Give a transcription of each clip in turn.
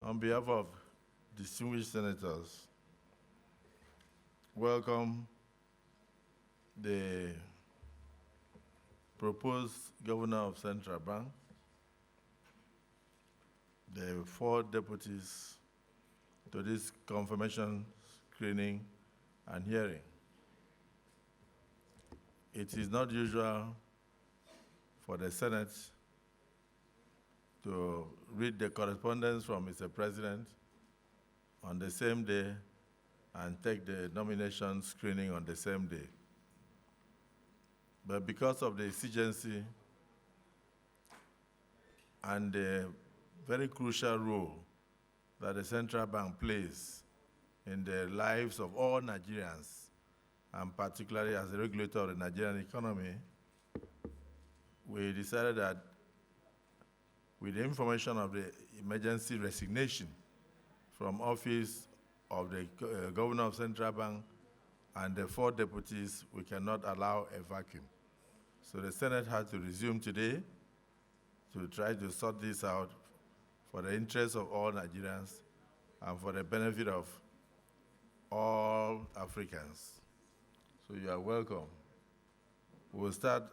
On behalf of distinguished senators, welcome the proposed governor of Central Bank, the 4 deputies to this confirmation, screening, and hearing. It is not usual for the Senate to read the correspondence from Mr. President on the same day and take the nomination screening on the same day. But because of the exigency and the very crucial role that the central bank plays in the lives of all Nigerians, and particularly as a regulator of the Nigerian economy, we decided that with the information of the emergency resignation from office of the governor of Central Bank and the 4 deputies, we cannot allow a vacuum. So the Senate had to resume today to try to sort this out for the interest of all Nigerians and for the benefit of all Africans. So you are welcome. We'll start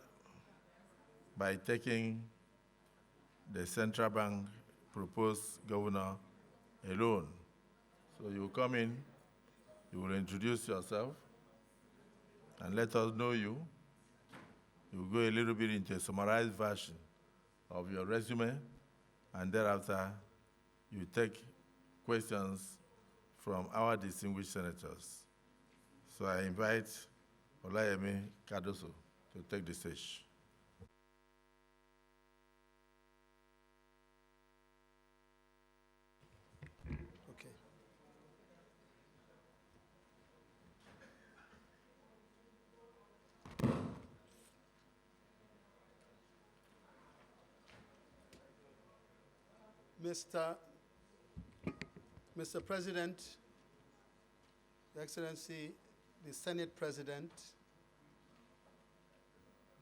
by taking the Central Bank proposed governor alone. So you will come in, you will introduce yourself, and let us know you. You will go a little bit into a summarized version of your resume, and thereafter you take questions from our distinguished senators. So I invite Olayemi Cardoso to take the stage. Mr. President, Your Excellency, the Senate President,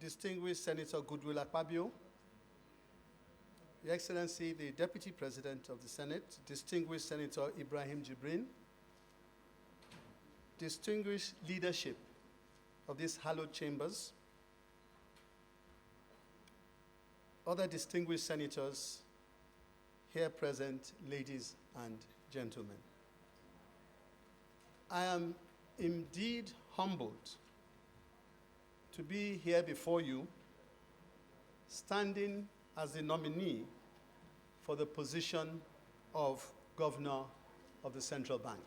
distinguished Senator Goodwill Akpabio, Your Excellency, the Deputy President of the Senate, distinguished Senator Ibrahim Jibrin, distinguished leadership of these hallowed chambers, other distinguished senators here present, ladies and gentlemen. I am indeed humbled to be here before you, standing as the nominee for the position of Governor of the Central Bank.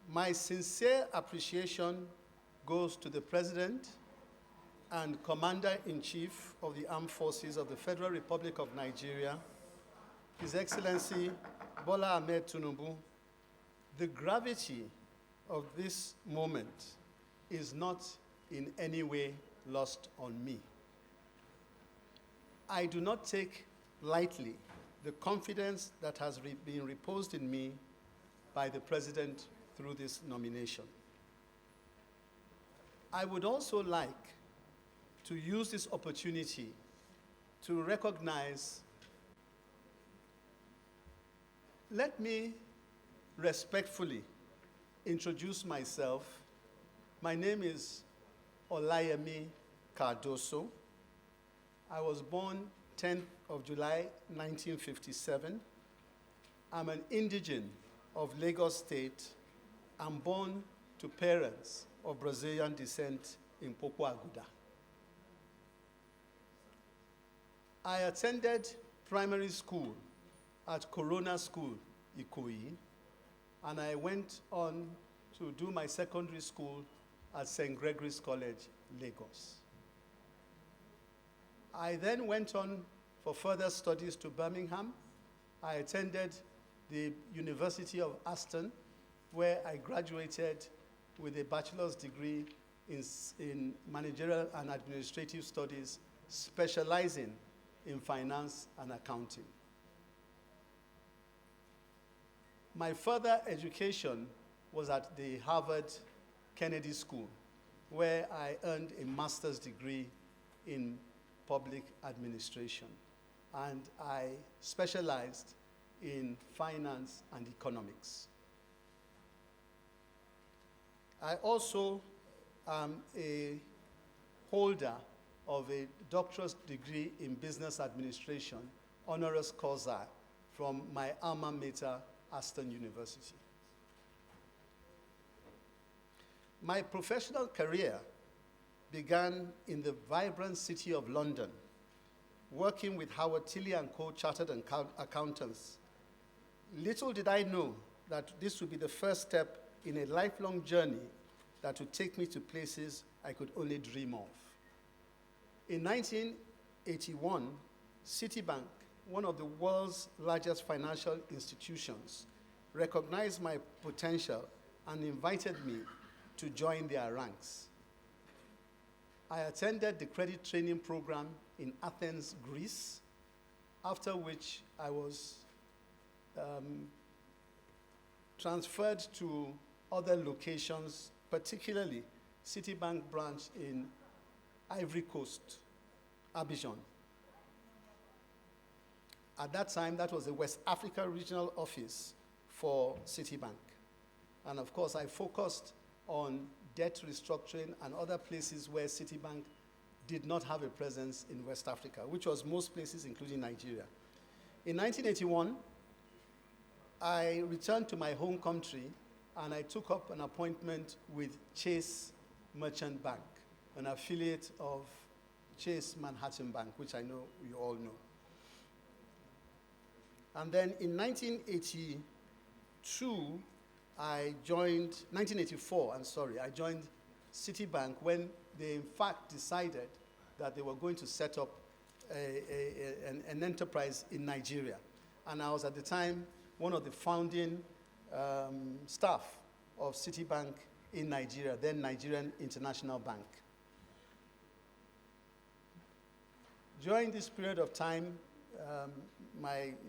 My sincere appreciation goes to the President and Commander-in-Chief of the Armed Forces of the Federal Republic of Nigeria, His Excellency Bola Ahmed Tinubu. The gravity of this moment is not in any way lost on me. I do not take lightly the confidence that has been reposed in me by the President through this nomination. I would also like to use this opportunity to recognize. Let me respectfully introduce myself. My name is Olayemi Cardoso. I was born 10th of July, 1957. I'm an indigene of Lagos State. I'm born to parents of Brazilian descent in Popo Aguda. I attended primary school at Corona School, Ikoyi, and I went on to do my secondary school at St. Gregory's College, Lagos. I then went on for further studies to Birmingham. I attended the University of Aston, where I graduated with a bachelor's degree in managerial and administrative studies, specializing in finance and accounting. My further education was at the Harvard Kennedy School, where I earned a master's degree in public administration. and I specialized in finance and economics. I also am a holder of a doctorate degree in business administration, honoris causa, from my alma mater, Aston University. My professional career began in the vibrant city of London, working with Howard Tilley & Co. Chartered Accountants. Little did I know that this would be the first step in a lifelong journey that would take me to places I could only dream of. In 1981, Citibank, one of the world's largest financial institutions, recognized my potential and invited me to join their ranks. I attended the credit training program in Athens, Greece, after which I was transferred to other locations, particularly Citibank branch in Ivory Coast, Abidjan. At that time, that was the West Africa regional office for Citibank. And of course, I focused on debt restructuring and other places where Citibank did not have a presence in West Africa, which was most places, including Nigeria. In 1981, I returned to my home country and I took up an appointment with Chase Merchant Bank, an affiliate of Chase Manhattan Bank, which I know you all know. And then in 1984, I joined Citibank when they in fact decided that they were going to set up an enterprise in Nigeria. And I was at the time one of the founding staff of Citibank in Nigeria, then Nigerian International Bank. During this period of time,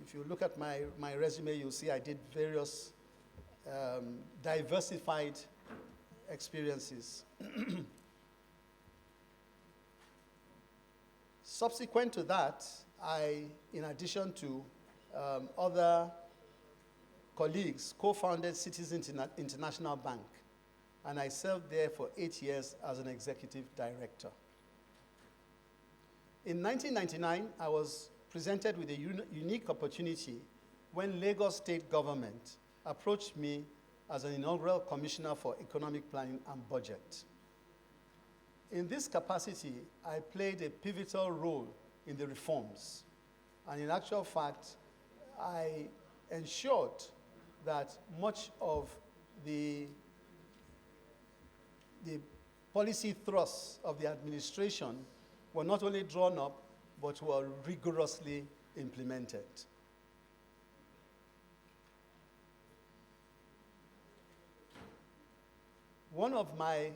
if you look at my resume, you'll see I did various diversified experiences. Subsequent to that, in addition to other colleagues, co-founded Citizens International Bank, and I served there for 8 years as an executive director. In 1999, I was presented with a unique opportunity when Lagos State Government approached me as an inaugural commissioner for economic planning and budget. In this capacity, I played a pivotal role in the reforms. And in actual fact, I ensured that much of the policy thrusts of the administration were not only drawn up, but were rigorously implemented. One of my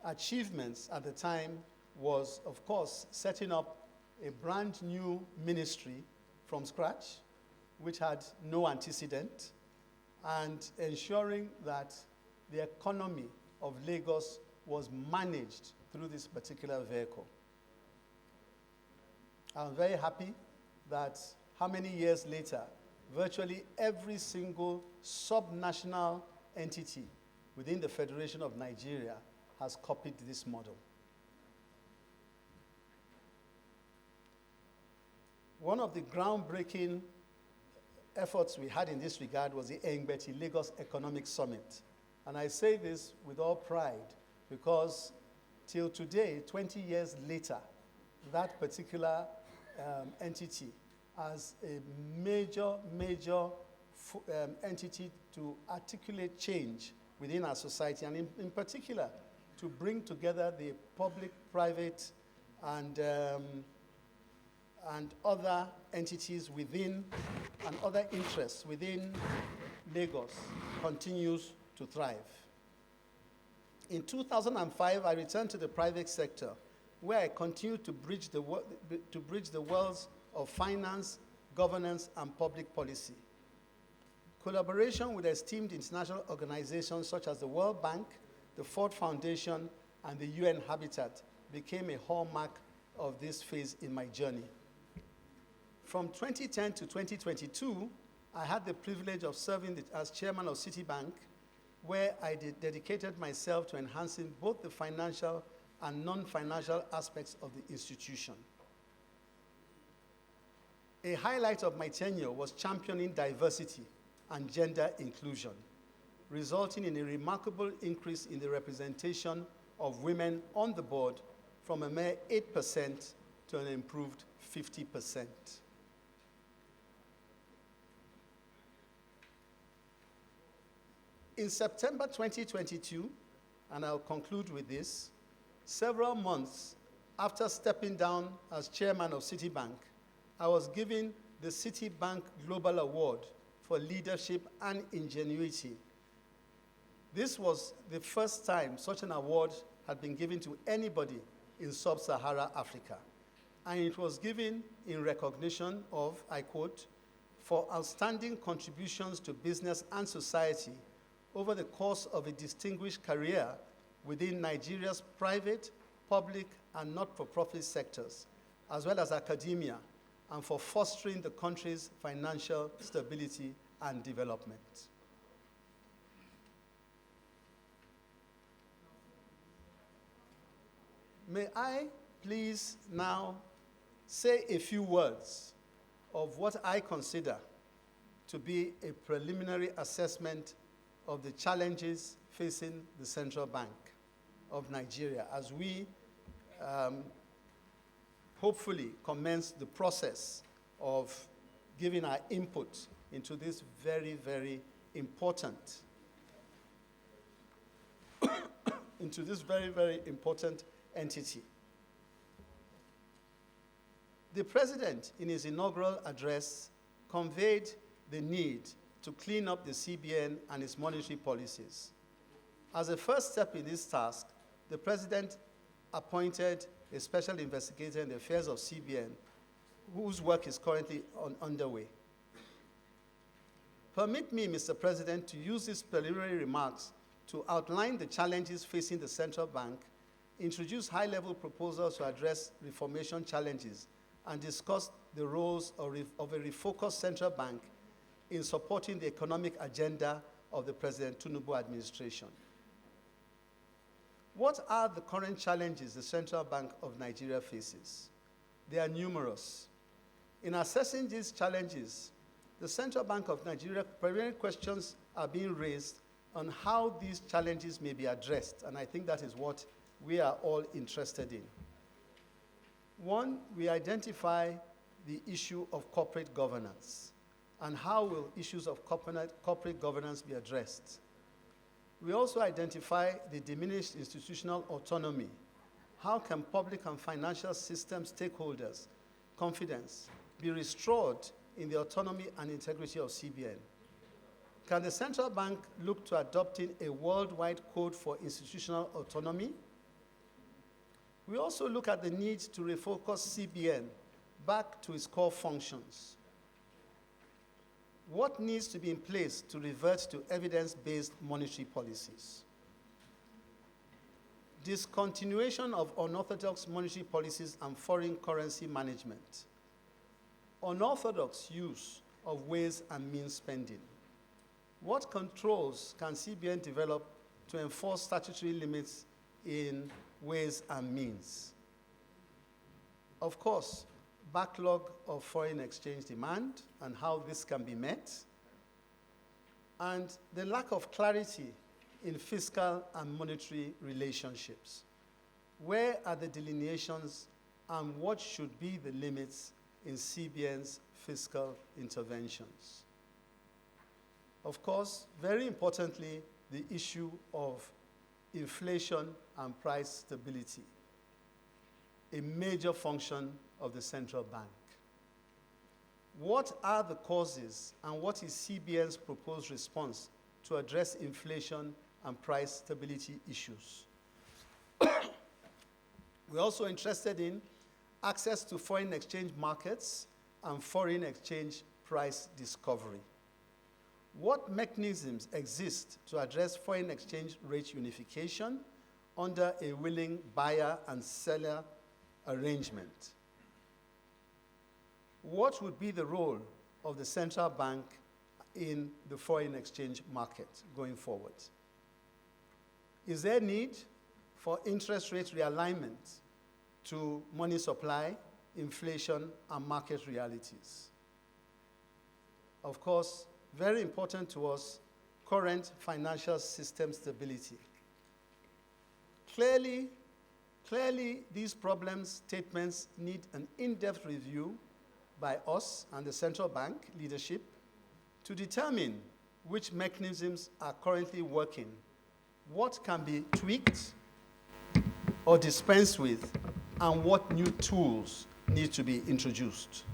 achievements at the time was, of course, setting up a brand new ministry from scratch, which had no antecedent, and ensuring that the economy of Lagos was managed through this particular vehicle. I'm very happy that how many years later, virtually every single subnational entity within the Federation of Nigeria has copied this model. One of the groundbreaking efforts we had in this regard was the Engbeti Lagos Economic Summit. And I say this with all pride because till today, 20 years later, that particular entity as a major entity to articulate change within our society, and in particular, to bring together the public, private, and other entities within, and other interests within Lagos continues to thrive. In 2005, I returned to the private sector, where I continued to bridge the worlds of finance, governance, and public policy. Collaboration with esteemed international organizations such as the World Bank, the Ford Foundation, and the UN Habitat became a hallmark of this phase in my journey. From 2010 to 2022, I had the privilege of serving as chairman of Citibank, where I dedicated myself to enhancing both the financial and non-financial aspects of the institution. A highlight of my tenure was championing diversity and gender inclusion, resulting in a remarkable increase in the representation of women on the board from a mere 8% to an improved 50%. In September 2022, and I'll conclude with this, several months after stepping down as chairman of Citibank, I was given the Citibank Global Award for Leadership and Ingenuity. This was the first time such an award had been given to anybody in sub-Saharan Africa. And it was given in recognition of, I quote, "for outstanding contributions to business and society over the course of a distinguished career within Nigeria's private, public, and not-for-profit sectors, as well as academia, and for fostering the country's financial stability and development." May I please now say a few words of what I consider to be a preliminary assessment of the challenges facing the Central Bank of Nigeria as we hopefully commence the process of giving our input into this very, very important entity. The President, in his inaugural address, conveyed the need to clean up the CBN and its monetary policies. As a first step in this task, the President appointed a special investigator in the affairs of CBN, whose work is currently underway. Permit me, Mr. President, to use these preliminary remarks to outline the challenges facing the central bank, introduce high-level proposals to address reformation challenges, and discuss the roles of a refocused central bank in supporting the economic agenda of the President Tinubu administration. What are the current challenges the Central Bank of Nigeria faces? They are numerous. In assessing these challenges, the Central Bank of Nigeria, preliminary questions are being raised on how these challenges may be addressed, and I think that is what we are all interested in. One, we identify the issue of corporate governance, and how will issues of corporate governance be addressed. We also identify the diminished institutional autonomy. How can public and financial system stakeholders' confidence be restored in the autonomy and integrity of CBN? Can the central bank look to adopting a worldwide code for institutional autonomy? We also look at the need to refocus CBN back to its core functions. What needs to be in place to revert to evidence-based monetary policies? Discontinuation of unorthodox monetary policies and foreign currency management. Unorthodox use of ways and means spending. What controls can CBN develop to enforce statutory limits in ways and means? Of course, backlog of foreign exchange demand and how this can be met, and the lack of clarity in fiscal and monetary relationships. Where are the delineations and what should be the limits in CBN's fiscal interventions? Of course, very importantly, the issue of inflation and price stability, a major function of the central bank. What are the causes and what is CBN's proposed response to address inflation and price stability issues? We're also interested in access to foreign exchange markets and foreign exchange price discovery. What mechanisms exist to address foreign exchange rate unification under a willing buyer and seller arrangement? what would be the role of the central bank in the foreign exchange market going forward? Is there need for interest rate realignment to money supply, inflation, and market realities? Of course, very important to us, current financial system stability. Clearly, these problem statements need an in-depth review by us and the central bank leadership to determine which mechanisms are currently working, what can be tweaked or dispensed with, and what new tools need to be introduced.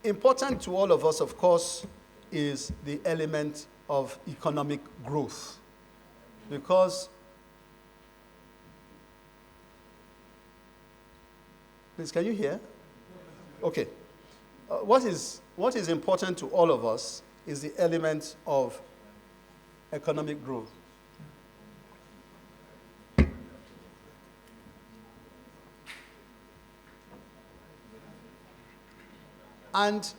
Important to all of us, of course, is the element of economic growth. Because, please, can you hear? Okay. What is important to all of us is the element of economic growth. And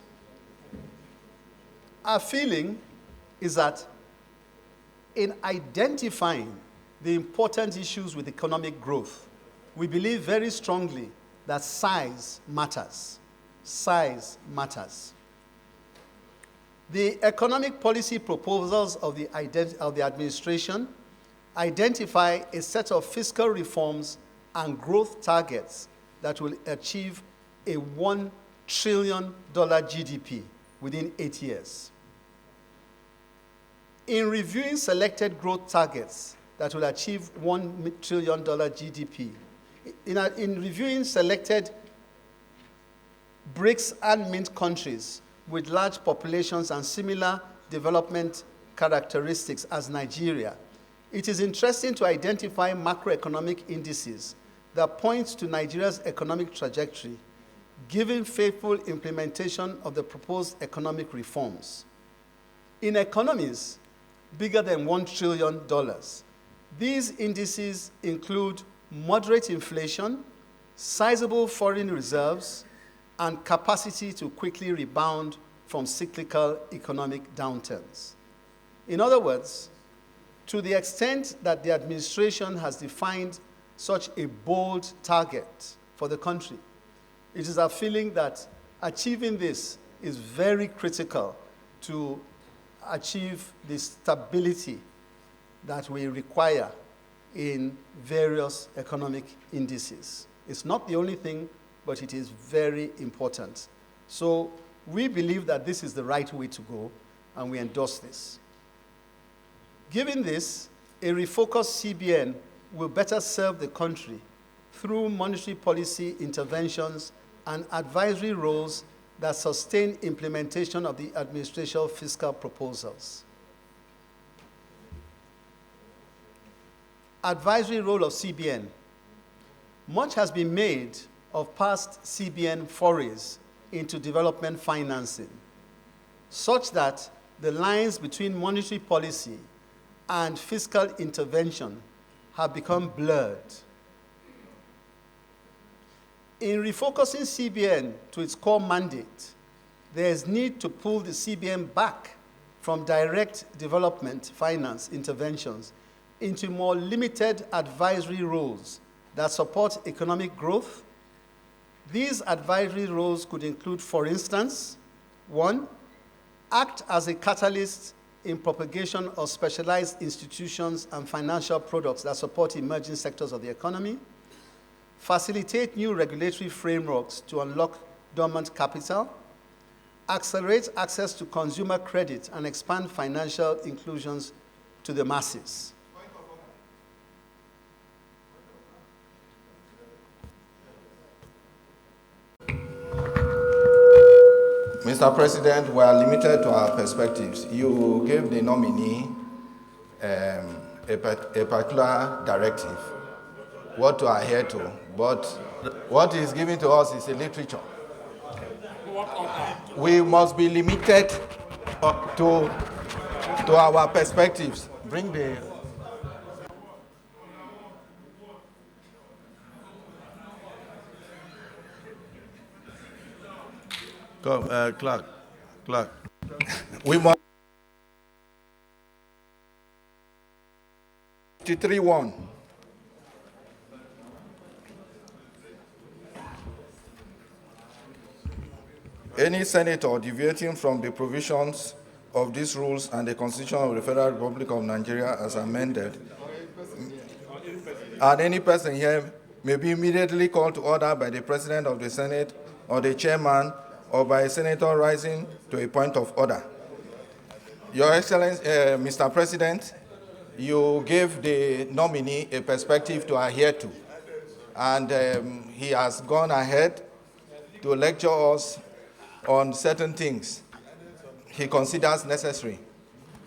our feeling is that in identifying the important issues with economic growth, we believe very strongly that size matters. Size matters. The economic policy proposals of the administration identify a set of fiscal reforms and growth targets that will achieve a $1 trillion GDP within 8 years. In reviewing selected growth targets that will achieve $1 trillion GDP, in reviewing selected BRICS and Mint countries with large populations and similar development characteristics as Nigeria, it is interesting to identify macroeconomic indices that point to Nigeria's economic trajectory, given faithful implementation of the proposed economic reforms. In economies bigger than $1 trillion, these indices include moderate inflation, sizable foreign reserves, and capacity to quickly rebound from cyclical economic downturns. In other words, to the extent that the administration has defined such a bold target for the country, it is our feeling that achieving this is very critical to achieve the stability that we require in various economic indices. It's not the only thing, but it is very important. So we believe that this is the right way to go, and we endorse this. Given this, a refocused CBN will better serve the country through monetary policy interventions and advisory roles that sustain implementation of the administration's fiscal proposals. Advisory role of CBN. Much has been made of past CBN forays into development financing, such that the lines between monetary policy and fiscal intervention have become blurred. In refocusing CBN to its core mandate, there is need to pull the CBN back from direct development finance interventions into more limited advisory roles that support economic growth. These advisory roles could include, for instance, 1, act as a catalyst in propagation of specialized institutions and financial products that support emerging sectors of the economy, facilitate new regulatory frameworks to unlock dormant capital, accelerate access to consumer credit, and expand financial inclusions to the masses. Mr. President, we are limited to our perspectives. You gave the nominee a particular directive, what to adhere to, but what is given to us is a literature. We must be limited to our perspectives. Bring the... Come, Clark. We must 53-1. Any senator deviating from the provisions of these rules and the Constitution of the Federal Republic of Nigeria as amended, and any person here may be immediately called to order by the President of the Senate or the Chairman or by a senator rising to a point of order. Your Excellency, Mr. President, you gave the nominee a perspective to adhere to, and he has gone ahead to lecture us on certain things he considers necessary.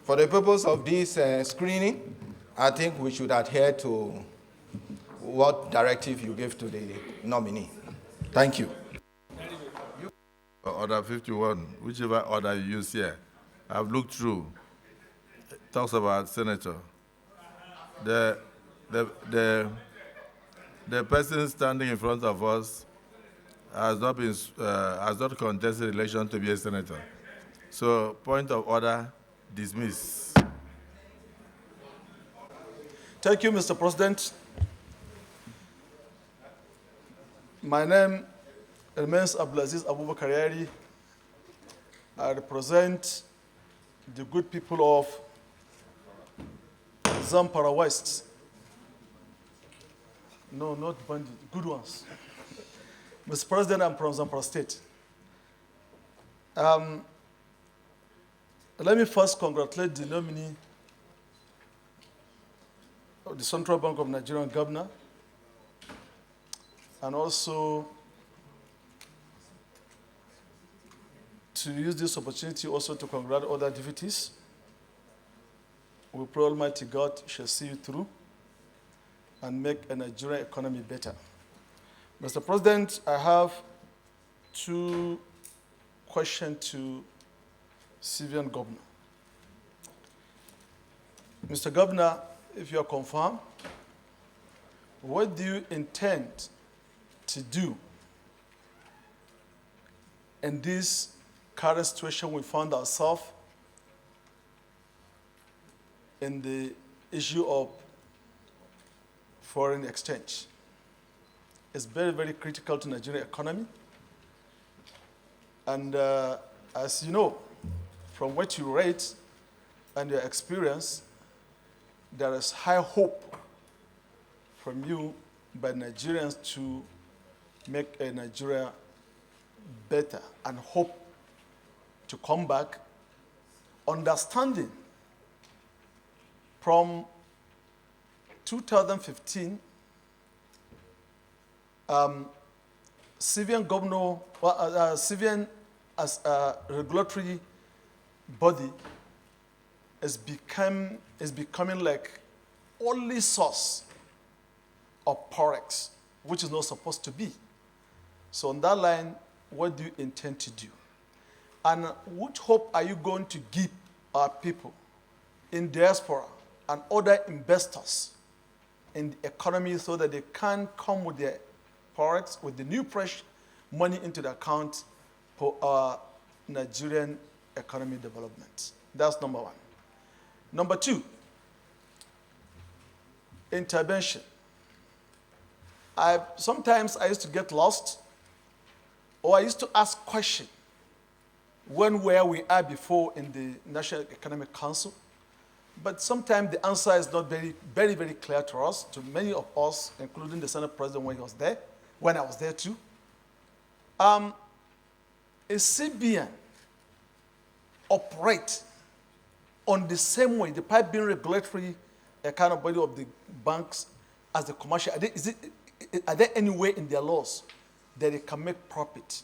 For the purpose of this screening, I think we should adhere to what directive you gave to the nominee. Thank you. Order 51, whichever order you use here, I've looked through. It talks about senator. The person standing in front of us has not contested election to be a senator. So, point of order, dismiss. Thank you, Mr. President. My name remains Abdulaziz Abubakar Yari. I represent the good people of Zamfara West. No, not bandit, good ones. Mr. President, I'm from Zamfara State. Let me first congratulate the nominee of the Central Bank of Nigeria Governor, and also to use this opportunity also to congratulate other deputies. We pray Almighty God shall see you through and make a Nigerian economy better. Mr. President, I have two questions to CBN Governor. Mr. Governor, if you are confirmed, what do you intend to do in this current situation we found ourselves in the issue of foreign exchange? It's very, very critical to Nigerian economy. And as you know, from what you read and your experience, there is high hope from you by Nigerians to make a Nigeria better and hope to come back, understanding from 2015, CBN governor, CBN as a regulatory body is becoming like only source of Forex, which is not supposed to be. So on that line, what do you intend to do? And what hope are you going to give our people in diaspora and other investors in the economy so that they can come with their Forex, with the new fresh money into the account for our Nigerian economy development? That's number one. Number two, intervention. Sometimes I used to get lost, or I used to ask questions where we are before in the National Economic Council, but sometimes the answer is not very, very, very clear to us, to many of us, including the Senate President when he was there, when I was there too. Is CBN operate on the same way, the pipe being regulatory kind of body of the banks as the commercial? Are there any way in their laws that they can make profit?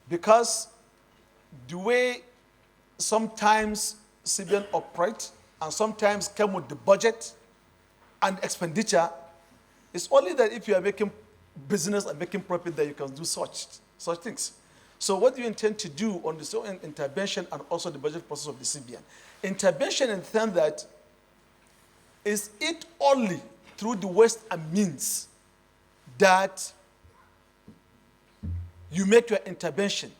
Because the way sometimes CBN operate and sometimes come with the budget and expenditure, it's only that if you are making business and making profit that you can do such things. So what do you intend to do on the intervention and also the budget process of the CBN? Intervention in the sense that is it only through the ways and means that you make your intervention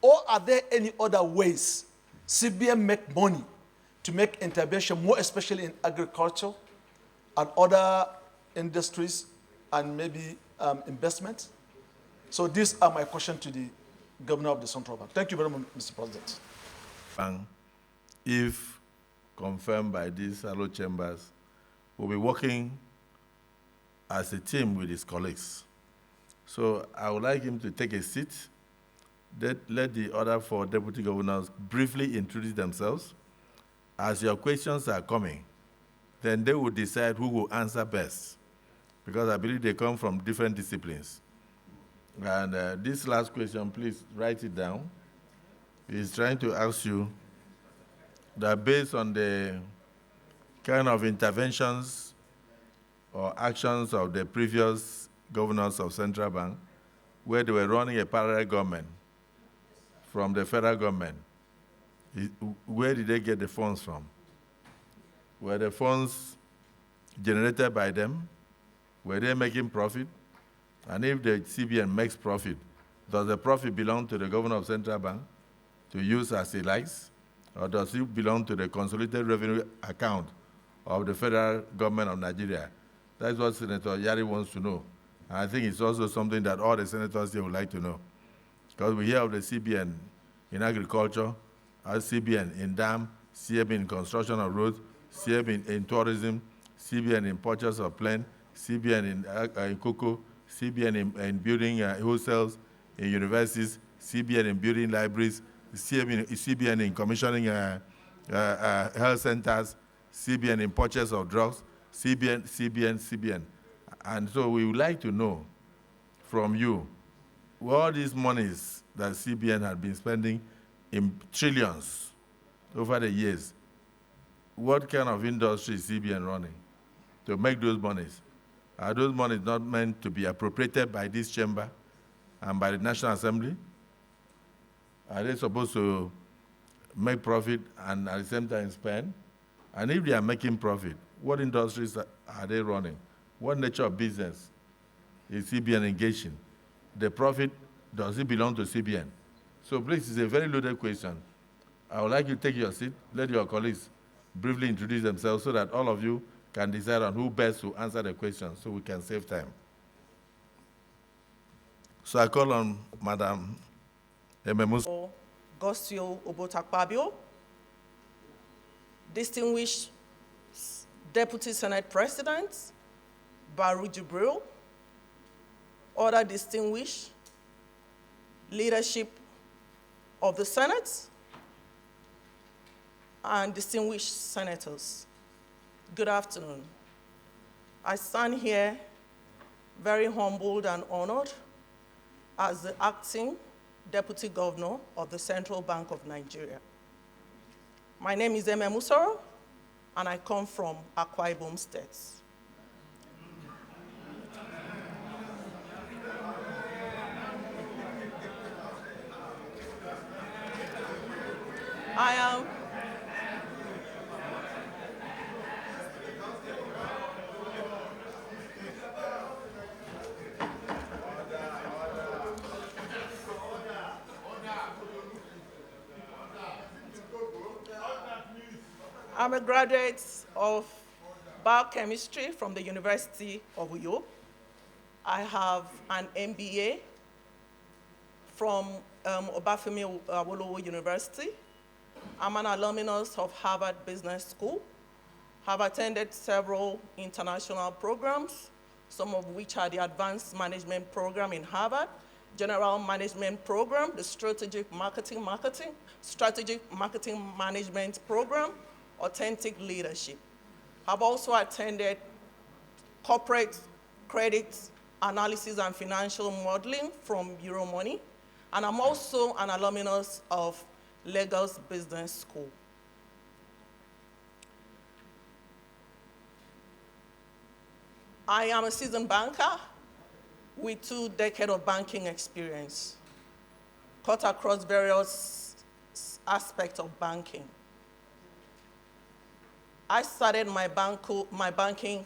Or are there any other ways CBN make money to make intervention, more especially in agriculture and other industries and maybe investment? So these are my questions to the Governor of the Central Bank. Thank you very much, Mr. President. And if confirmed by these hello chambers, will be working as a team with his colleagues. So I would like him to take a seat. Let the other 4 deputy governors briefly introduce themselves. As your questions are coming, then they will decide who will answer best, because I believe they come from different disciplines. And this last question, please write it down. He's trying to ask you that based on the kind of interventions or actions of the previous governors of Central Bank, where they were running a parallel government from the federal government, where did they get the funds from? Were the funds generated by them? Were they making profit? And if the CBN makes profit, does the profit belong to the governor of Central Bank to use as he likes? Or does it belong to the consolidated revenue account of the federal government of Nigeria? That's what Senator Yari wants to know. And I think it's also something that all the senators here would like to know. Because we hear of the CBN in agriculture, CBN in dam, CBN in construction of roads, CBN in tourism, CBN in purchase of plane, CBN in cocoa, CBN in building hostels in universities, CBN in building libraries, CBN in commissioning health centers, CBN in purchase of drugs, CBN. And so we would like to know from you, all these monies that CBN had been spending in trillions over the years, what kind of industry is CBN running to make those monies? Are those monies not meant to be appropriated by this chamber and by the National Assembly? Are they supposed to make profit and at the same time spend? And if they are making profit, what industries are they running? What nature of business is CBN engaged in? The profit, does it belong to CBN? So please, it's a very loaded question. I would like you to take your seat, let your colleagues briefly introduce themselves so that all of you can decide on who best to answer the question so we can save time. So I call on Madam Ememuso. Gosio Obotakpabio, distinguished Deputy Senate President, Baru Jibril, other distinguished leadership of the Senate, and distinguished senators. Good afternoon. I stand here very humbled and honored as the acting Deputy Governor of the Central Bank of Nigeria. My name is Eme Musoro, and I come from Akwa Ibom State. I'm a graduate of biochemistry from the University of Uyo. I have an MBA from Obafemi Awolowo University. I'm an alumnus of Harvard Business School. Have attended several international programs, some of which are the Advanced Management Program in Harvard, General Management Program, the Strategic Marketing Management Program, Authentic Leadership. I've also attended Corporate Credit Analysis and Financial Modeling from Euromoney, and I'm also an alumnus of Lagos Business School. I am a seasoned banker with 2 decades of banking experience, cut across various aspects of banking. I started my banking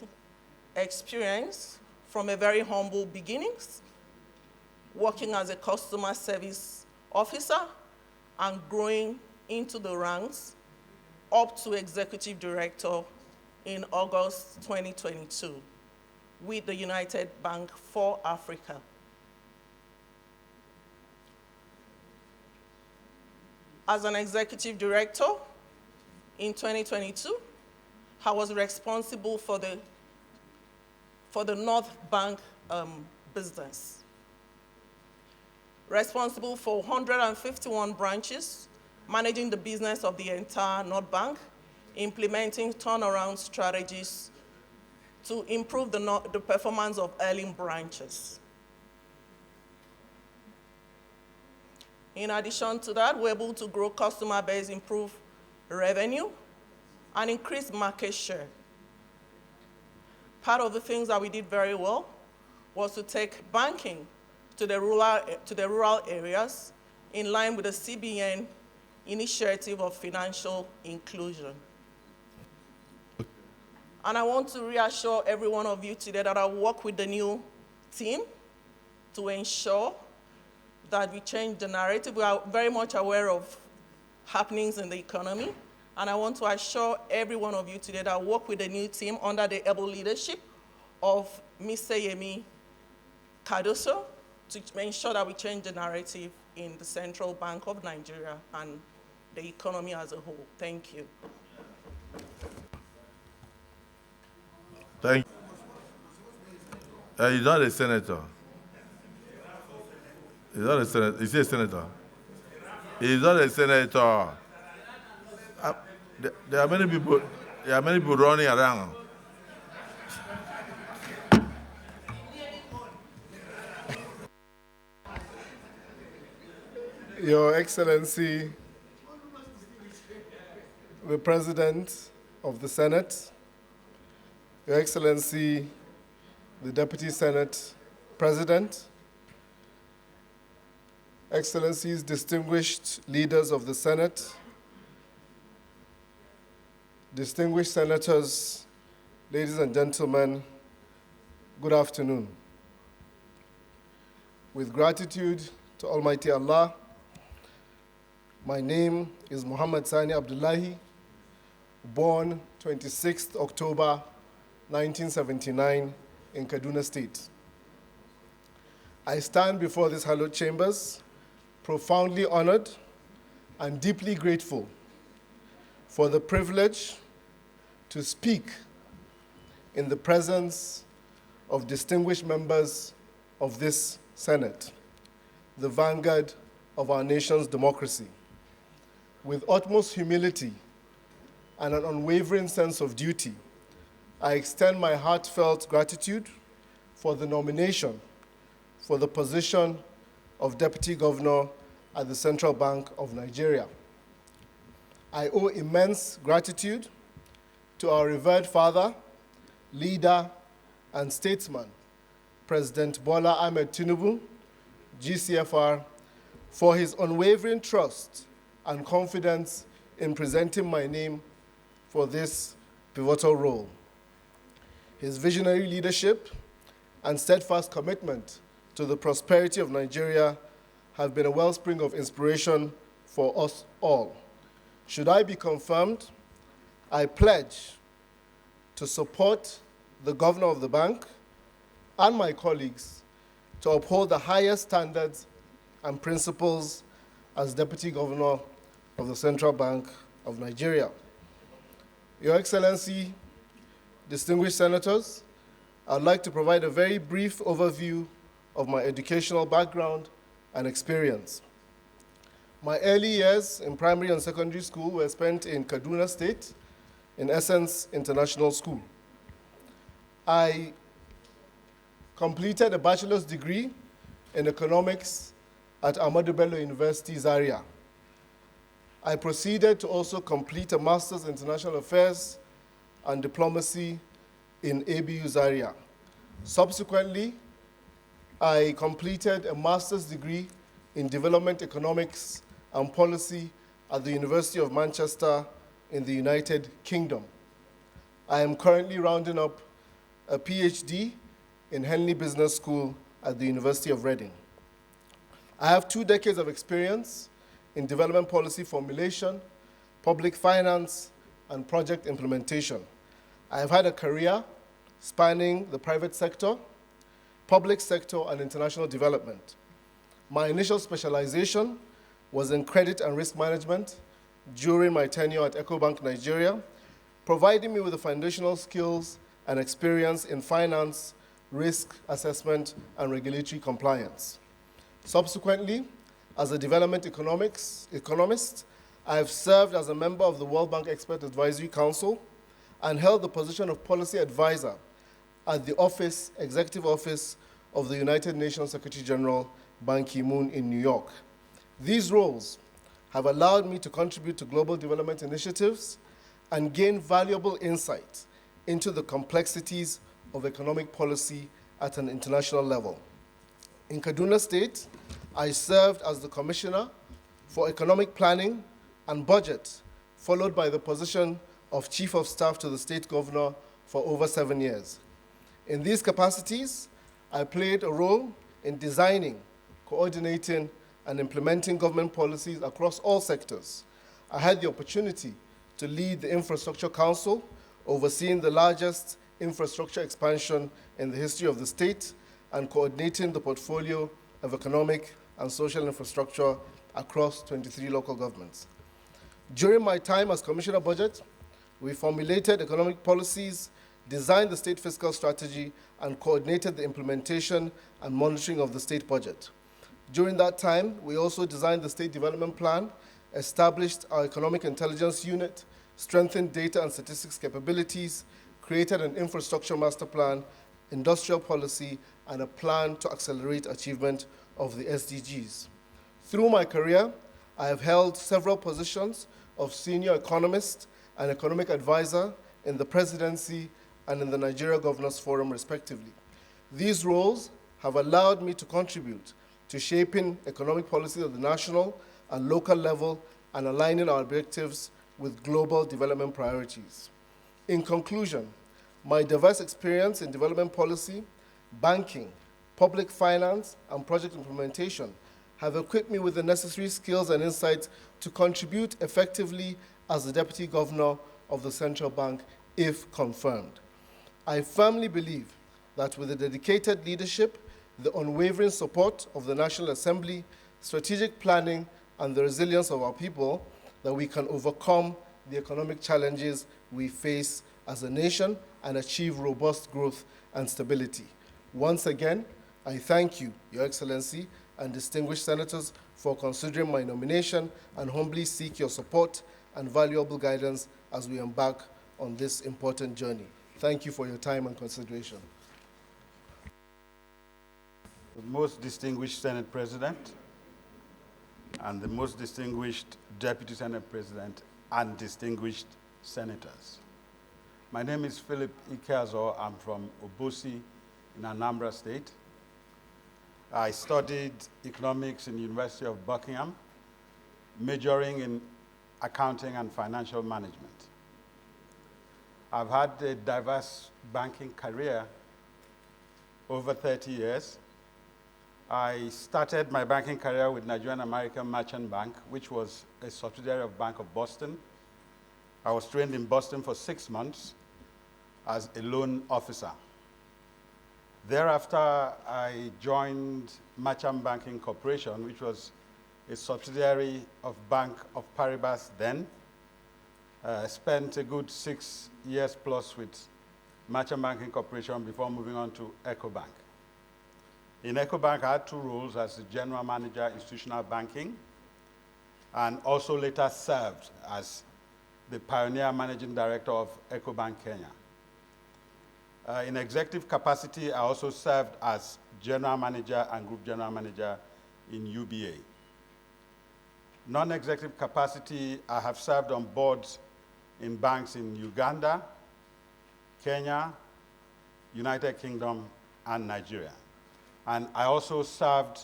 experience from a very humble beginnings, working as a customer service officer and growing into the ranks up to executive director in August 2022 with the United Bank for Africa. As an executive director in 2022, I was responsible for the North Bank business. Responsible for 151 branches, managing the business of the entire North Bank, implementing turnaround strategies to improve the performance of early branches. In addition to that, we're able to grow customer base, improve revenue, and increase market share. Part of the things that we did very well was to take banking to the rural areas in line with the CBN initiative of financial inclusion. And I want to reassure every one of you today that I work with the new team to ensure that we change the narrative. We are very much aware of happenings in the economy, and I want to assure every one of you today that I work with the new team under the able leadership of Mr. Yemi Cardoso to ensure that we change the narrative in the Central Bank of Nigeria and the economy as a whole. Thank you. Thank you. He's not a senator. He's not a senator. Is he a senator? He's not a senator. There are many people. There are many people running around. Your Excellency, the President of the Senate, Your Excellency, the Deputy Senate President, Excellencies, distinguished leaders of the Senate, distinguished senators, ladies and gentlemen, good afternoon. With gratitude to Almighty Allah, my name is Muhammad Sani Abdullahi, born 26th October 1979 in Kaduna State. I stand before these hallowed chambers profoundly honored and deeply grateful for the privilege to speak in the presence of distinguished members of this Senate, the vanguard of our nation's democracy. With utmost humility and an unwavering sense of duty, I extend my heartfelt gratitude for the nomination for the position of Deputy Governor at the Central Bank of Nigeria. I owe immense gratitude to our revered father, leader, and statesman, President Bola Ahmed Tinubu, GCFR, for his unwavering trust and confidence in presenting my name for this pivotal role. His visionary leadership and steadfast commitment to the prosperity of Nigeria have been a wellspring of inspiration for us all. Should I be confirmed, I pledge to support the governor of the bank and my colleagues to uphold the highest standards and principles as Deputy Governor of the Central Bank of Nigeria. Your Excellency, distinguished senators, I'd like to provide a very brief overview of my educational background and experience. My early years in primary and secondary school were spent in Kaduna State, in Essence International School. I completed a bachelor's degree in economics at Ahmadu Bello University, Zaria. I proceeded to also complete a master's in international affairs and diplomacy in ABU Zaria. Subsequently, I completed a master's degree in development economics and policy at the University of Manchester in the United Kingdom. I am currently rounding up a PhD in Henley Business School at the University of Reading. I have 2 decades of experience in development policy formulation, public finance, and project implementation. I have had a career spanning the private sector, public sector, and international development. My initial specialization was in credit and risk management during my tenure at EcoBank Nigeria, providing me with the foundational skills and experience in finance, risk assessment, and regulatory compliance. Subsequently, as a development economist, I have served as a member of the World Bank Expert Advisory Council and held the position of policy advisor at the Executive Office of the United Nations Secretary General Ban Ki-moon in New York. These roles have allowed me to contribute to global development initiatives and gain valuable insight into the complexities of economic policy at an international level. In Kaduna State, I served as the Commissioner for Economic Planning and Budget, followed by the position of Chief of Staff to the State Governor for over 7 years. In these capacities, I played a role in designing, coordinating, and implementing government policies across all sectors. I had the opportunity to lead the Infrastructure Council, overseeing the largest infrastructure expansion in the history of the state and coordinating the portfolio of economic and social infrastructure across 23 local governments. During my time as Commissioner of Budget, we formulated economic policies, designed the state fiscal strategy, and coordinated the implementation and monitoring of the state budget. During that time, we also designed the State Development Plan, established our Economic Intelligence Unit, strengthened data and statistics capabilities, created an infrastructure master plan, industrial policy, and a plan to accelerate achievement of the SDGs. Through my career, I have held several positions of senior economist and economic advisor in the presidency and in the Nigeria Governors Forum, respectively. These roles have allowed me to contribute to shaping economic policy at the national and local level and aligning our objectives with global development priorities. In conclusion, my diverse experience in development policy, banking, public finance, and project implementation have equipped me with the necessary skills and insights to contribute effectively as the Deputy Governor of the Central Bank, if confirmed. I firmly believe that with the dedicated leadership, the unwavering support of the National Assembly, strategic planning, and the resilience of our people, that we can overcome the economic challenges we face as a nation and achieve robust growth and stability. Once again, I thank you, Your Excellency, and distinguished senators for considering my nomination and humbly seek your support and valuable guidance as we embark on this important journey. Thank you for your time and consideration. The most distinguished Senate President and the most distinguished Deputy Senate President and distinguished senators. My name is Philip Ikeazo. I'm from Obosi in Anambra State. I studied economics in the University of Buckingham, majoring in accounting and financial management. I've had a diverse banking career over 30 years. I started my banking career with Nigerian American Merchant Bank, which was a subsidiary of Bank of Boston. I was trained in Boston for 6 months as a loan officer. Thereafter, I joined Merchant Banking Corporation, which was a subsidiary of Bank of Paribas then. Spent a good 6 years plus with Merchant Banking Corporation before moving on to EcoBank. In EcoBank, I had 2 roles as the General Manager, Institutional Banking, and also later served as the Pioneer Managing Director of EcoBank Kenya. In executive capacity, I also served as General Manager and Group General Manager in UBA. Non-executive capacity, I have served on boards in banks in Uganda, Kenya, United Kingdom, and Nigeria. And I also served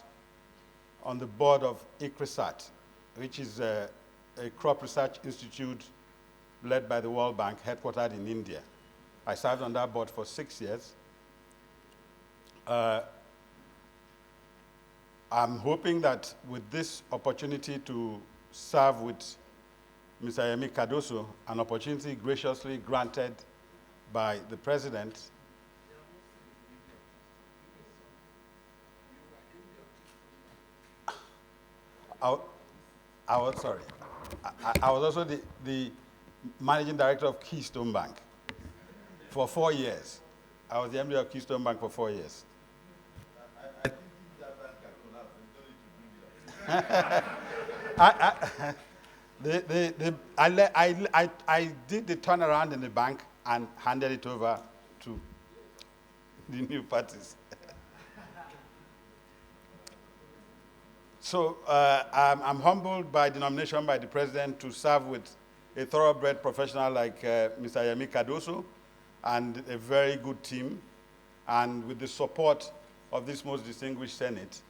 on the board of ICRISAT, which is a crop research institute led by the World Bank, headquartered in India. I served on that board for 6 years. I'm hoping that with this opportunity to serve with Mr. Yemi Cardoso, an opportunity graciously granted by the President, I was sorry. I was also the managing director of Keystone Bank for 4 years. I was the MD of Keystone Bank for 4 years. I did the turnaround in the bank and handed it over to the new parties. So I'm humbled by the nomination by the President to serve with a thoroughbred professional like Mr. Yemi Cardoso and a very good team. And with the support of this most distinguished Senate,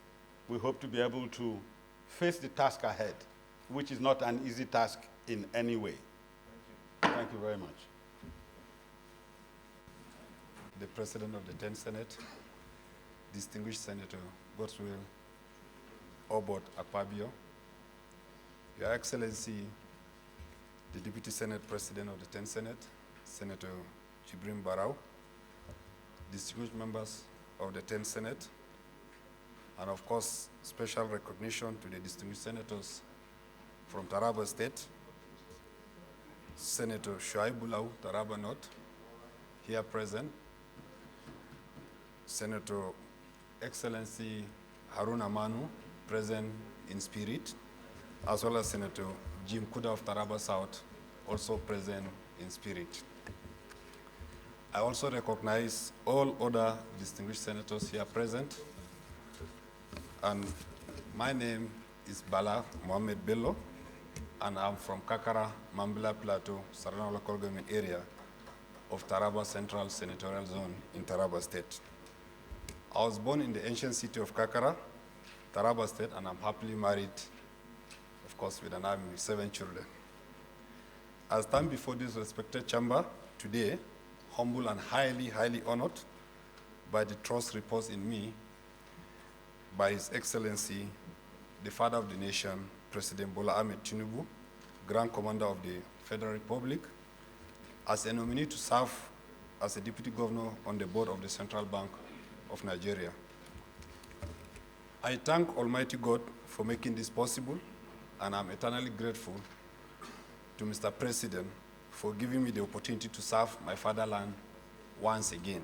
we hope to be able to face the task ahead, which is not an easy task in any way. Thank you very much. The President of the 10th Senate, distinguished Senator Godswill Obot Akpabio, Your Excellency, the Deputy Senate President of the 10th Senate, Senator Jibrin Barau, distinguished members of the 10th Senate, and of course, special recognition to the distinguished senators from Taraba State, Senator Shuaibu Taraba North, here present, Senator Excellency Haruna Manu, present in spirit, as well as Senator Jim Kuda of Taraba South, also present in spirit. I also recognize all other distinguished senators here present. And my name is Bala Mohamed Bello, and I'm from Kakara, Mambila Plateau, Sarana Local Government Area of Taraba Central Senatorial Zone in Taraba State. I was born in the ancient city of Kakara, Taraba State, and I'm happily married, of course, with an army with 7 children. I stand before this respected chamber today, humble and highly, highly honored by the trust reposed in me by His Excellency, the Father of the Nation, President Bola Ahmed Tinubu, Grand Commander of the Federal Republic, as a nominee to serve as a Deputy Governor on the board of the Central Bank of Nigeria. I thank Almighty God for making this possible, and I'm eternally grateful to Mr. President for giving me the opportunity to serve my fatherland once again.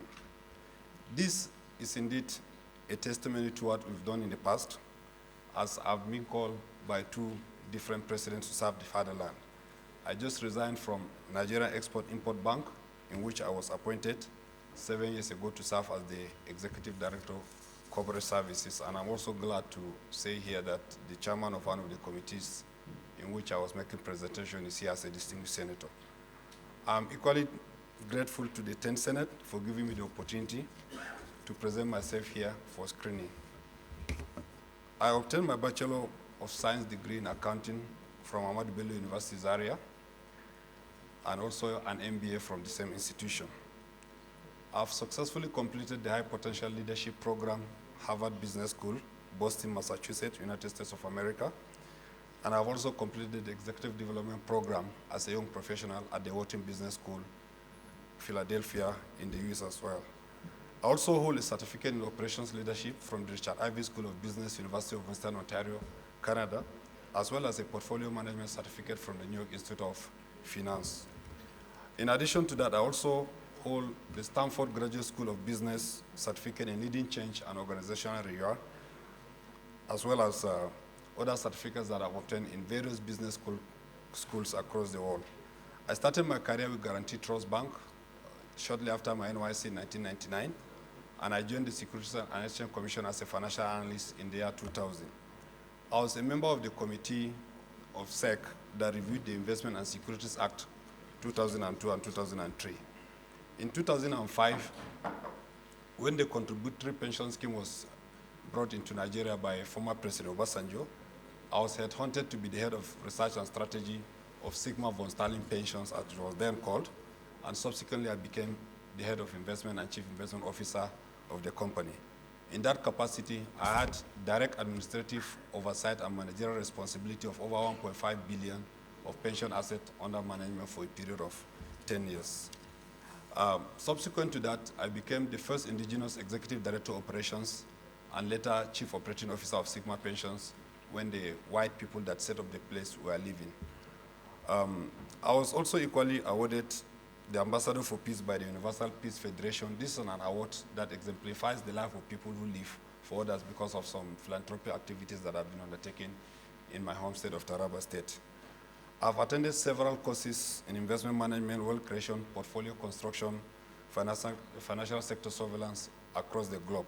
This is indeed a testimony to what we've done in the past, as I've been called by 2 different presidents to serve the fatherland. I just resigned from Nigerian Export-Import Bank, in which I was appointed 7 years ago to serve as the Executive Director of Corporate Services, and I'm also glad to say here that the chairman of one of the committees in which I was making presentation is here as a distinguished senator. I'm equally grateful to the 10th Senate for giving me the opportunity to present myself here for screening. I obtained my Bachelor of Science degree in accounting from Ahmadu Bello University Zaria, and also an MBA from the same institution. I've successfully completed the High Potential Leadership Program, Harvard Business School, Boston, Massachusetts, United States of America, and I've also completed the Executive Development Program as a young professional at the Wharton Business School, Philadelphia, in the US as well. I also hold a certificate in operations leadership from the Richard Ivey School of Business, University of Western Ontario, Canada, as well as a portfolio management certificate from the New York Institute of Finance. In addition to that, I also hold the Stanford Graduate School of Business certificate in leading change and organizational rigor, as well as other certificates that I've obtained in various business schools across the world. I started my career with Guaranty Trust Bank shortly after my NYC in 1999, and I joined the Securities and Exchange Commission as a financial analyst in the year 2000. I was a member of the committee of SEC that reviewed the Investment and Securities Act 2002 and 2003. In 2005, when the contributory pension scheme was brought into Nigeria by former President Obasanjo, I was headhunted to be the head of research and strategy of Sigma von Starling Pensions, as it was then called, and subsequently I became the head of investment and chief investment officer of the company. In that capacity, I had direct administrative oversight and managerial responsibility of over 1.5 billion of pension assets under management for a period of 10 years. Subsequent to that, I became the first indigenous executive director of operations and later chief operating officer of Sigma Pensions when the white people that set up the place were leaving. I was also equally awarded the Ambassador for Peace by the Universal Peace Federation. This is an award that exemplifies the life of people who live for others because of some philanthropic activities that have been undertaken in my home state of Taraba State. I've attended several courses in investment management, wealth creation, portfolio construction, financial sector surveillance across the globe.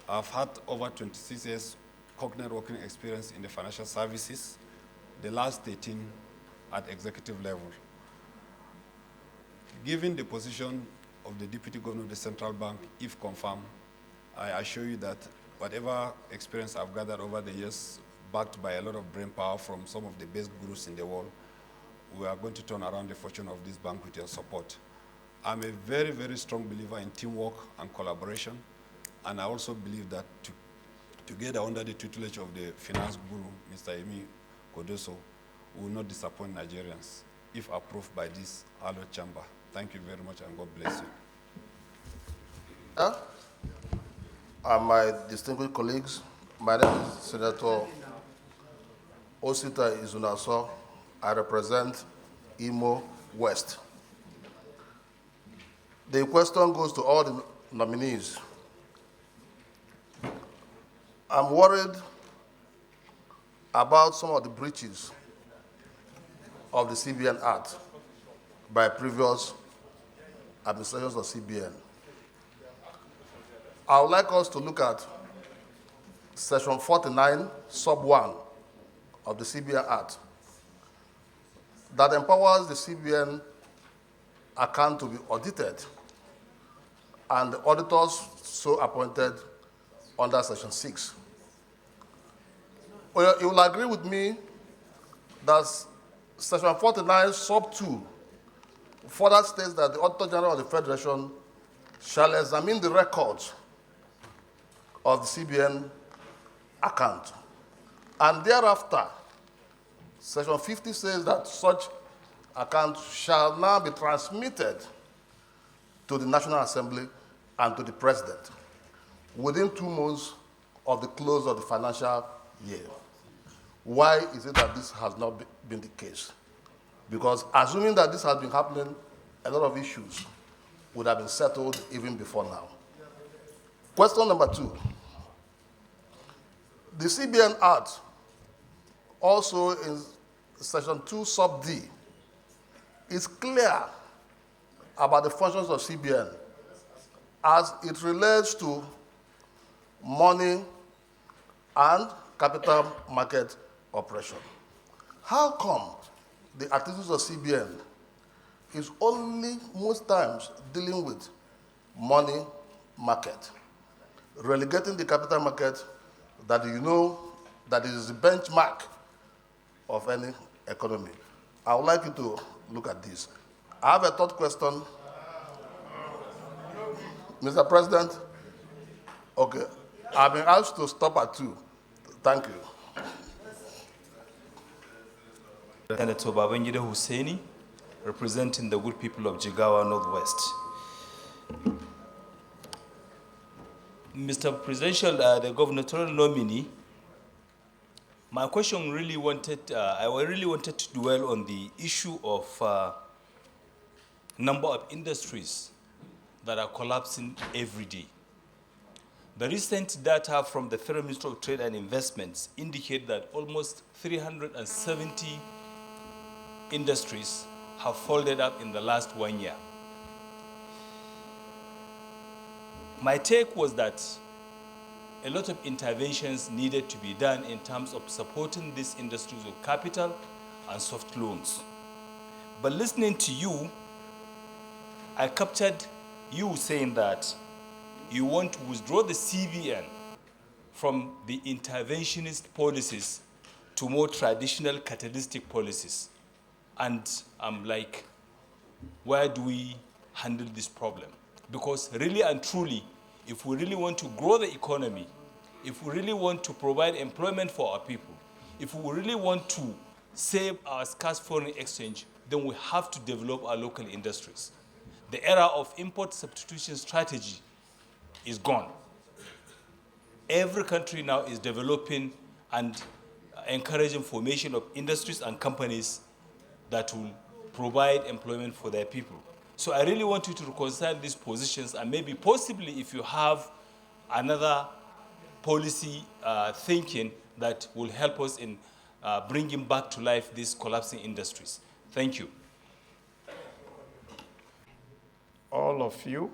I've had over 26 years cognate working experience in the financial services, the last 18 at executive level. Given the position of the Deputy Governor of the Central Bank, if confirmed, I assure you that whatever experience I've gathered over the years, backed by a lot of brain power from some of the best gurus in the world, we are going to turn around the fortune of this bank with your support. I'm a very, very strong believer in teamwork and collaboration, and I also believe that together under the tutelage of the finance guru, Mr. Emi Kodoso, we will not disappoint Nigerians if approved by this hallowed chamber. Thank you very much, and God bless you. And my distinguished colleagues, my name is Senator Osita Izunaso. I represent Imo West. The question goes to all the nominees. I'm worried about some of the breaches of the CBN Act by previous administrations of CBN. I would like us to look at Section 49, Sub 1 of the CBN Act that empowers the CBN account to be audited and the auditors so appointed under Section 6. Well, you will agree with me that Section 49, Sub 2 further states that the Auditor General of the Federation shall examine the records of the CBN account. And thereafter, Section 50 says that such account shall now be transmitted to the National Assembly and to the President within 2 months of the close of the financial year. Why is it that this has not been the case? Because assuming that this has been happening, a lot of issues would have been settled even before now. Question number 2. The CBN Act, also in Section 2, Sub D, is clear about the functions of CBN as it relates to money and capital market operation. How come the activities of CBN is only most times dealing with money market, relegating the capital market that you know that is the benchmark of any economy? I would like you to look at this. I have a third question. Mr. President, okay, I've been asked to stop at 2. Thank you. Senator Babangida Hussaini, representing the good people of Jigawa Northwest. Mr. Presidential, the gubernatorial nominee, my question really wanted, I really wanted to dwell on the issue of number of industries that are collapsing every day. The recent data from the Federal Ministry of Trade and Investments indicate that almost 370 industries have folded up in the last 1 year. My take was that a lot of interventions needed to be done in terms of supporting these industries with capital and soft loans. But listening to you, I captured you saying that you want to withdraw the CBN from the interventionist policies to more traditional catalytic policies. And I'm like, where do we handle this problem? Because really and truly, if we really want to grow the economy, if we really want to provide employment for our people, if we really want to save our scarce foreign exchange, then we have to develop our local industries. The era of import substitution strategy is gone. Every country now is developing and encouraging formation of industries and companies that will provide employment for their people. So I really want you to reconcile these positions, and maybe possibly if you have another policy thinking that will help us in bringing back to life these collapsing industries. Thank you. All of you,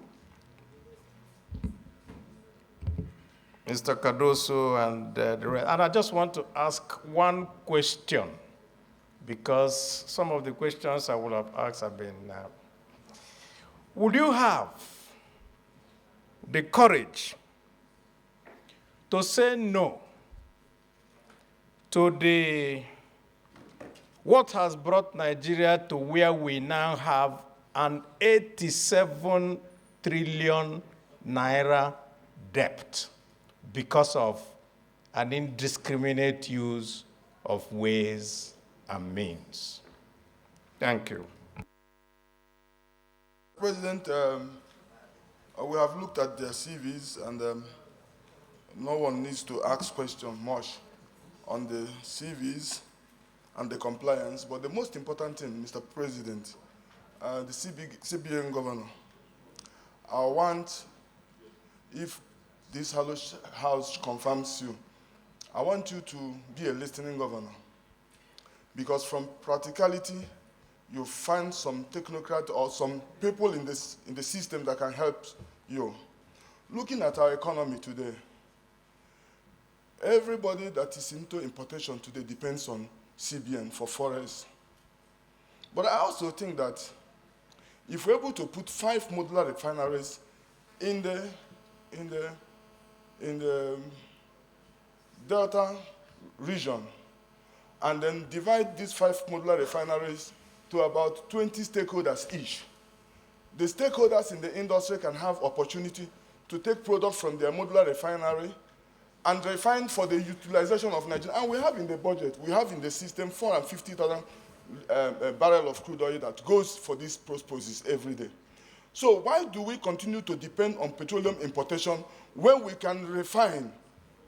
Mr. Cardoso and the rest. And I just want to ask one question, because some of the questions I would have asked have been, would you have the courage to say no to what has brought Nigeria to where we now have an 87 trillion naira debt because of an indiscriminate use of ways and means? Thank you. President, we have looked at their CVs, and no one needs to ask questions much on the CVs and the compliance. But the most important thing, Mr. President, the CBN governor, I want, if this House confirms you, I want you to be a listening governor. Because from practicality, you find some technocrat or some people in the system that can help you. Looking at our economy today, everybody that is into importation today depends on CBN for forests. But I also think that if we're able to put 5 modular refineries in the Delta region, and then divide these 5 modular refineries to about 20 stakeholders each, the stakeholders in the industry can have opportunity to take products from their modular refinery and refine for the utilization of Nigeria. And we have in the budget, we have in the system 450,000 barrels of crude oil that goes for these purposes every day. So why do we continue to depend on petroleum importation when we can refine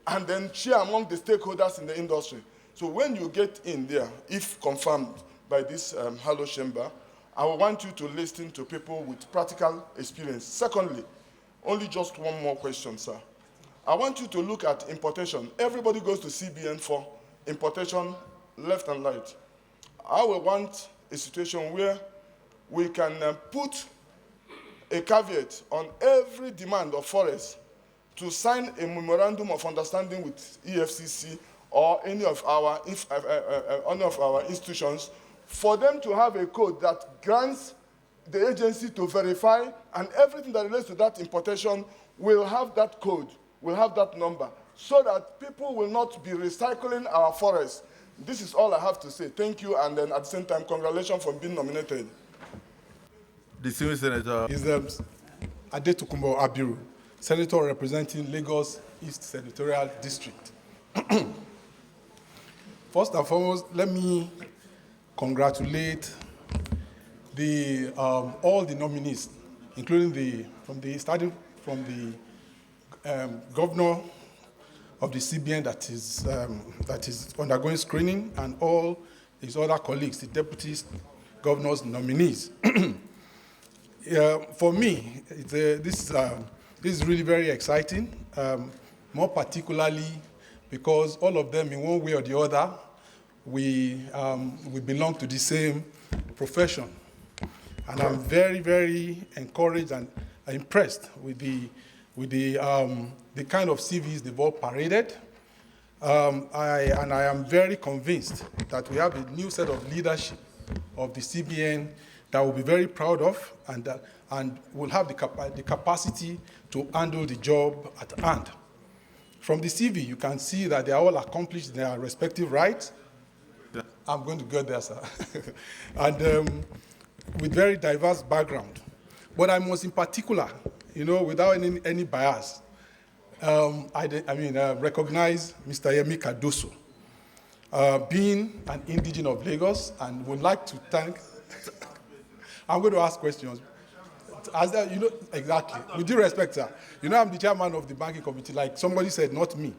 and then share among the stakeholders in the industry? So when you get in there, if confirmed by this Hello Chamber, I want you to listen to people with practical experience. Secondly, only just one more question, sir. I want you to look at importation. Everybody goes to CBN for importation left and right. I will want a situation where we can put a caveat on every demand of forest to sign a memorandum of understanding with EFCC or any of our institutions, for them to have a code that grants the agency to verify, and everything that relates to that importation will have that code, will have that number, so that people will not be recycling our forests. This is all I have to say. Thank you, and then at the same time, congratulations for being nominated. Distinguished Senator. Is Adetukumbo Abiru, Senator representing Lagos East Senatorial District. First and foremost, let me congratulate all the nominees, including starting from the governor of the CBN that is undergoing screening, and all his other colleagues, the deputies, governors, nominees. For me, this is really very exciting, more particularly because all of them, in one way or the other, we belong to the same profession. And I'm very, very encouraged and impressed with the kind of CVs they've all paraded. I am very convinced that we have a new set of leadership of the CBN that we'll be very proud of, and will have the capacity to handle the job at hand. From the CV, you can see that they are all accomplished in their respective rights. I'm going to go there, sir. And with very diverse background. But I must, in particular, without any bias, recognize Mr. Yemi Cardoso, being an indigene of Lagos, and would like to thank. I'm going to ask questions. Exactly. With due respect, sir. I'm the chairman of the banking committee. Like somebody said, not me.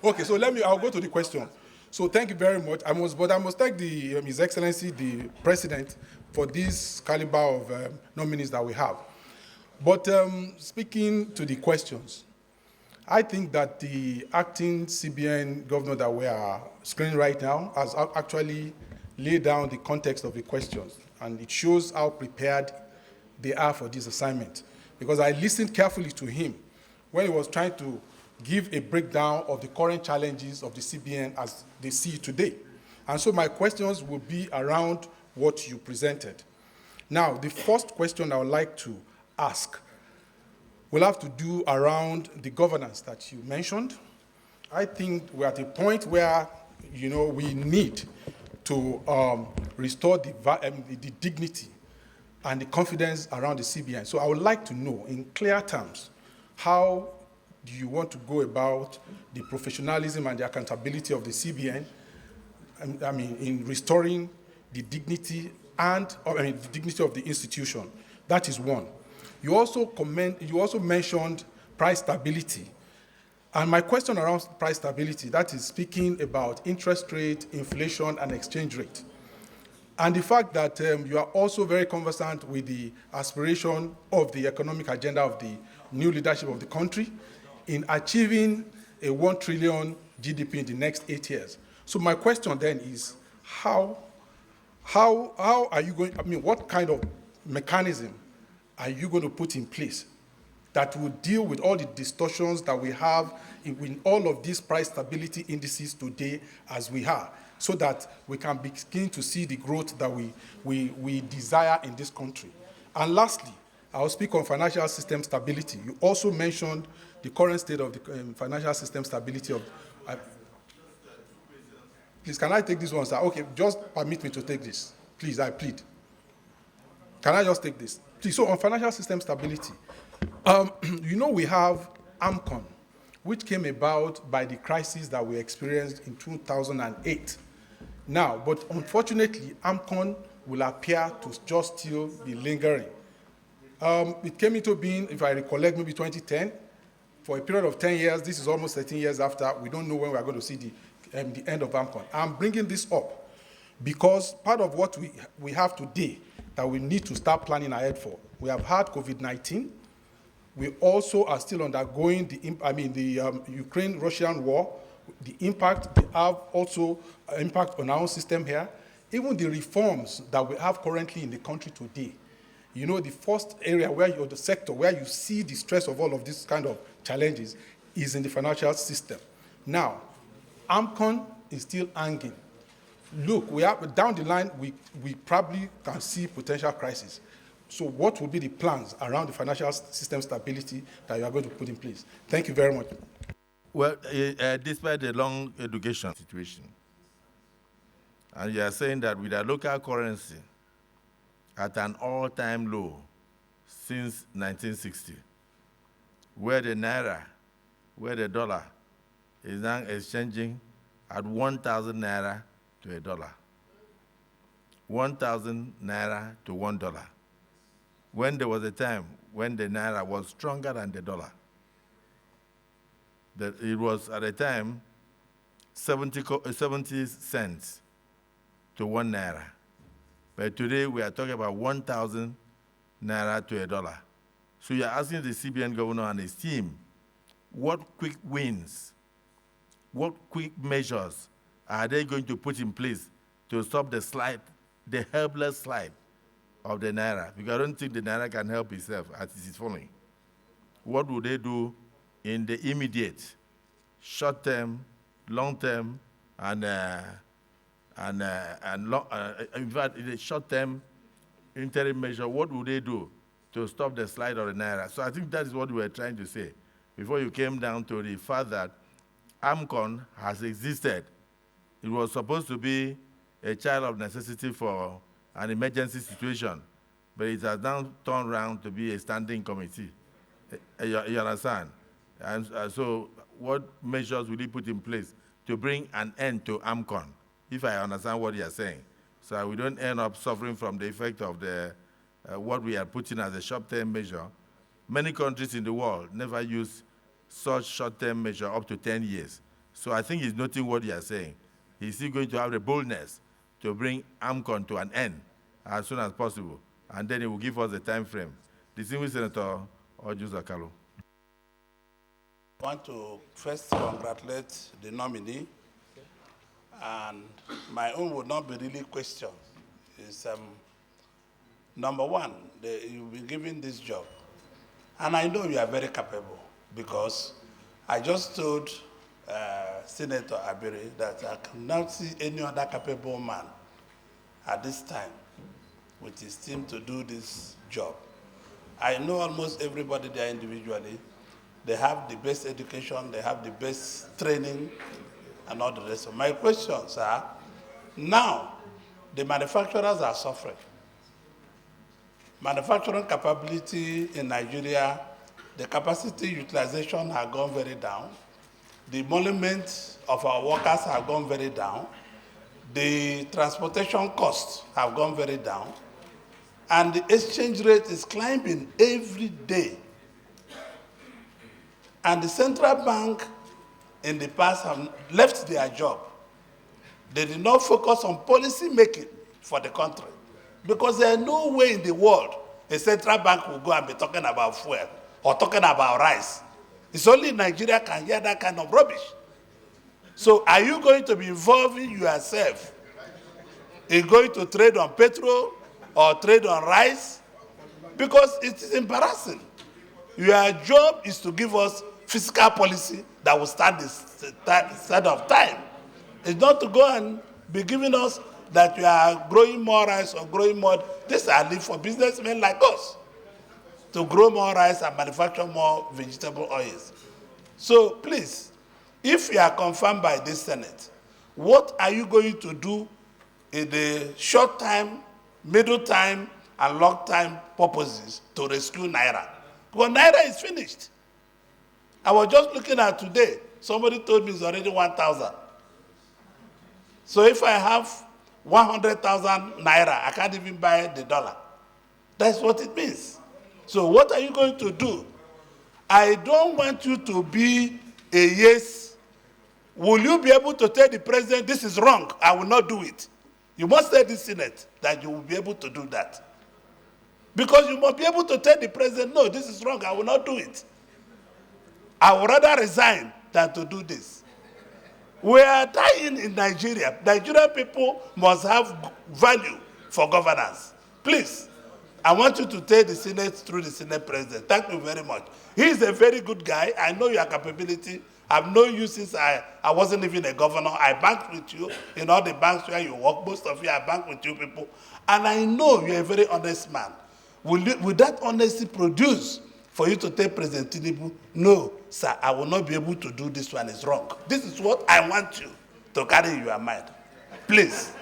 Okay, so I'll go to the question. So thank you very much. I must thank His Excellency, the President, for this caliber of nominees that we have. But speaking to the questions, I think that the acting CBN governor that we are screening right now has actually laid down the context of the questions, and it shows how prepared they are for this assignment. Because I listened carefully to him when he was trying to give a breakdown of the current challenges of the CBN as they see it today. And so my questions will be around what you presented. Now, the first question I would like to ask will have to do around the governance that you mentioned. I think we're at a point where, we need to restore the dignity and the confidence around the CBN. So I would like to know, in clear terms, how do you want to go about the professionalism and the accountability of the CBN, in restoring the dignity the dignity of the institution? That is one. You also mentioned price stability. And my question around price stability, that is speaking about interest rate, inflation, and exchange rate. And the fact that you are also very conversant with the aspiration of the economic agenda of the new leadership of the country in achieving a 1 trillion GDP in the next 8 years. So my question then is, how are you going, what kind of mechanism are you going to put in place that will deal with all the distortions that we have in all of these price stability indices today as we are, so that we can begin to see the growth that we desire in this country? And lastly, I'll speak on financial system stability. You also mentioned the current state of the financial system stability of... please, can I take this one, sir? Okay, just permit me to take this. Please, I plead. Can I just take this? Please, so on financial system stability, we have AMCON, which came about by the crisis that we experienced in 2008. Now, but unfortunately, AMCON will appear to just still be lingering. It came into being, if I recollect, maybe 2010. For a period of 10 years, this is almost 13 years after, we don't know when we are going to see the end of AMCON. I'm bringing this up because part of what we have today that we need to start planning ahead for, we have had COVID-19. We also are still undergoing the Ukraine-Russian war. The impact, they have also impact on our own system here. Even the reforms that we have currently in the country today. The first area the sector where you see the stress of all of these kind of challenges is in the financial system. Now, AMCON is still hanging. Look, down the line, we probably can see potential crisis. So what will be the plans around the financial system stability that you are going to put in place? Thank you very much. Well, despite the long education situation, and you are saying that with our local currency at an all-time low since 1960, where the naira, where the dollar is now exchanging at 1,000 naira to a dollar. 1,000 naira to $1. When there was a time when the naira was stronger than the dollar. That it was at a time 70 cents to 1 naira. But today we are talking about 1,000 naira to a dollar. So you're asking the CBN governor and his team, what quick wins, what quick measures are they going to put in place to stop the helpless slide of the naira? Because I don't think the naira can help itself as it is falling. What will they do in the immediate, short-term, long-term, and in fact, in the short-term interim measure, what will they do to stop the slide of the naira? So I think that is what we were trying to say before you came down to the fact that AMCON has existed. It was supposed to be a child of necessity for an emergency situation. but it has now turned around to be a standing committee. You understand? And so what measures will he put in place to bring an end to AMCON, if I understand what you are saying, so we don't end up suffering from the effect of the, what we are putting as a short-term measure. Many countries in the world never use such short-term measure up to 10 years. So I think he's noting what you are saying. He's still going to have the boldness to bring AMCON to an end as soon as possible, and then he will give us a time frame. Distinguished Senator Orji Uzor. I want to first congratulate the nominee, and my own would not be really questions. It's, number one, you've been given this job, and I know you are very capable, because I just told Senator Abiri that I cannot see any other capable man at this time with his team to do this job. I know almost everybody there individually. They have the best education, they have the best training, and all the rest. So my questions are, now the manufacturers are suffering. Manufacturing capability in Nigeria, the capacity utilization has gone very down. The emolument of our workers have gone very down. The transportation costs have gone very down. And the exchange rate is climbing every day. And the central bank in the past have left their job. They did not focus on policy making for the country, because there is no way in the world a central bank will go and be talking about fuel or talking about rice. It's only Nigeria can hear that kind of rubbish. So are you going to be involving yourself in going to trade on petrol or trade on rice? Because it is embarrassing. Your job is to give us fiscal policy that will stand the side of time. It's not to go and be giving us that you are growing more rice or growing more. This are live for businessmen like us to grow more rice and manufacture more vegetable oils. So please, if you are confirmed by this Senate, what are you going to do in the short time, middle time, and long time purposes to rescue Naira? Because Naira is finished. I was just looking at today, somebody told me it's already 1,000. So if I have 100,000 Naira, I can't even buy the dollar. That's what it means. So what are you going to do? I don't want you to be a yes. Will you be able to tell the president, this is wrong, I will not do it? You must tell the Senate that you will be able to do that. Because you must be able to tell the president, no, this is wrong, I will not do it. I would rather resign than to do this. We are dying in Nigeria. Nigerian people must have value for governance. Please, I want you to take the Senate through the Senate president. Thank you very much. He is a very good guy. I know your capability. I've known you since I wasn't even a governor. I banked with you in all the banks where you work. Most of you, I banked with you people. And I know you're a very honest man. Will that honesty produce for you to take President Tinubu? No, sir, I will not be able to do this one. It's wrong. This is what I want you to carry in your mind. Please.